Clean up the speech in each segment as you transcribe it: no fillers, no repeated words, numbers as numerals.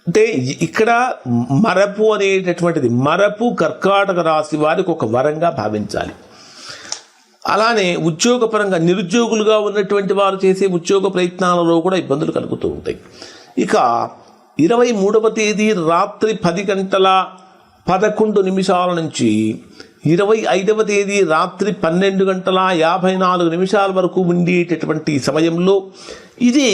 అంటే ఇక్కడ మరపు అనేటటువంటిది మరపు కర్కాటక రాశి వారికి ఒక వరంగా భావించాలి. అలానే ఉద్యోగపరంగా నిరుద్యోగులుగా ఉన్నటువంటి వారు చేసే ఉద్యోగ ప్రయత్నాలలో కూడా ఇబ్బందులు కలుగుతూ ఉంటాయి. ఇక 23వ తేదీ రాత్రి 10:11 నుంచి 25వ తేదీ రాత్రి 12:54 వరకు ఉండేటటువంటి సమయంలో ఇది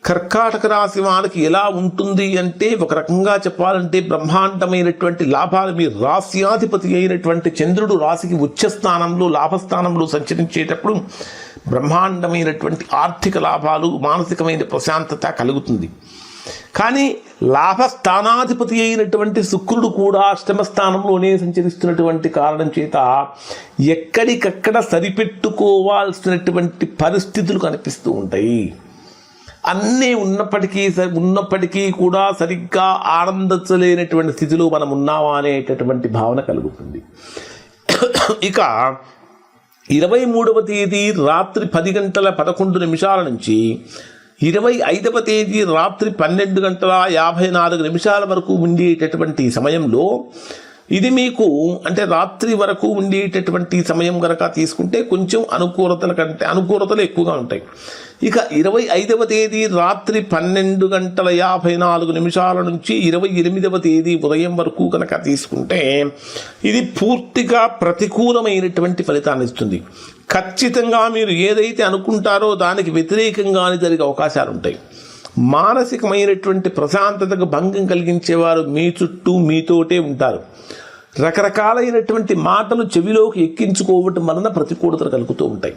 కర్కాటక రాశి వారికి ఎలా ఉంటుంది అంటే, ఒక రకంగా చెప్పాలంటే బ్రహ్మాండమైనటువంటి లాభాలు. మీ రాశ్యాధిపతి అయినటువంటి చంద్రుడు రాశికి ఉచ్చ స్థానంలో లాభస్థానంలో సంచరించేటప్పుడు బ్రహ్మాండమైనటువంటి ఆర్థిక లాభాలు, మానసికమైన ప్రశాంతత కలుగుతుంది. కానీ లాభస్థానాధిపతి అయినటువంటి శుక్రుడు కూడా అష్టమ స్థానంలోనే సంచరిస్తున్నటువంటి కారణం చేత ఎక్కడికక్కడ సరిపెట్టుకోవాల్సినటువంటి పరిస్థితులు కనిపిస్తూ ఉంటాయి. అన్నీ ఉన్నప్పటికీ కూడా సరిగ్గా ఆనందించలేనటువంటి స్థితిలో మనం ఉన్నామా అనేటటువంటి భావన కలుగుతుంది. ఇక 23వ తేదీ రాత్రి 10:11 నుంచి 25వ తేదీ రాత్రి 12:54 వరకు ఉండేటటువంటి సమయంలో ఇది మీకు అంటే రాత్రి వరకు ఉండేటటువంటి సమయం కనుక తీసుకుంటే కొంచెం అనుకూలతలు ఎక్కువగా ఉంటాయి. ఇక 25వ తేదీ రాత్రి 12:54 నుంచి 28వ తేదీ ఉదయం వరకు కనుక తీసుకుంటే ఇది పూర్తిగా ప్రతికూలమైనటువంటి ఫలితాన్ని ఇస్తుంది. ఖచ్చితంగా మీరు ఏదైతే అనుకుంటారో దానికి వ్యతిరేకంగానే జరిగే అవకాశాలు ఉంటాయి. మానసికమైనటువంటి ప్రశాంతతకు భంగం కలిగించేవారు మీ చుట్టూ మీతోటే ఉంటారు. రకరకాలైనటువంటి మాటలు చెవిలోకి ఎక్కించుకోవటం వలన ప్రతికూలతలు కలుగుతూ ఉంటాయి.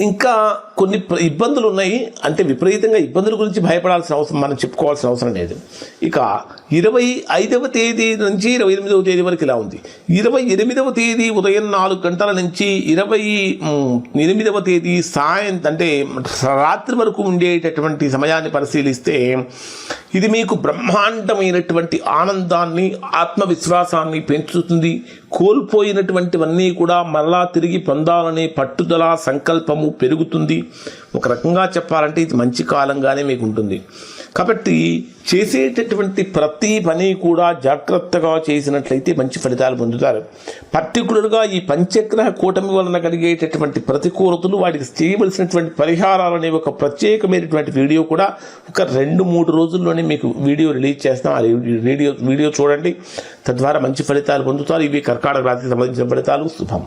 ఇంకా కొన్ని ఇబ్బందులు ఉన్నాయి. అంటే విపరీతంగా ఇబ్బందుల గురించి భయపడాల్సిన అవసరం, మనం చెప్పుకోవాల్సిన అవసరం లేదు. ఇక 25వ తేదీ నుంచి 28వ తేదీ వరకు ఇలా ఉంది. 28వ తేదీ ఉదయం 4 గంటల నుంచి 28వ తేదీ అంటే రాత్రి వరకు ఉండేటటువంటి సమయాన్ని పరిశీలిస్తే ఇది మీకు బ్రహ్మాండమైనటువంటి ఆనందాన్ని, ఆత్మవిశ్వాసాన్ని పెంచుతుంది. కోల్పోయినటువంటివన్నీ కూడా మరలా తిరిగి పొందాలనే పట్టుదల, సంకల్పము పెరుగుతుంది. ఒక రకంగా చెప్పాలంటే ఇది మంచి కాలంగానే మీకు ఉంటుంది. కాబట్టి చేసేటటువంటి ప్రతి పని కూడా జాగ్రత్తగా చేసినట్లయితే మంచి ఫలితాలు పొందుతారు. పర్టికులర్గా ఈ పంచగ్రహ కూటమి వలన కలిగేటటువంటి ప్రతికూలతలు, వాటికి చేయవలసినటువంటి పరిహారాలు అనే ఒక ప్రత్యేకమైనటువంటి వీడియో కూడా ఒక 2-3 రోజుల్లోనే మీకు వీడియో రిలీజ్ చేస్తాం. ఆ వీడియో చూడండి, తద్వారా మంచి ఫలితాలు పొందుతారు. ఇవి కర్కాటక రాశికి సంబంధించిన ఫలితాలు. శుభం.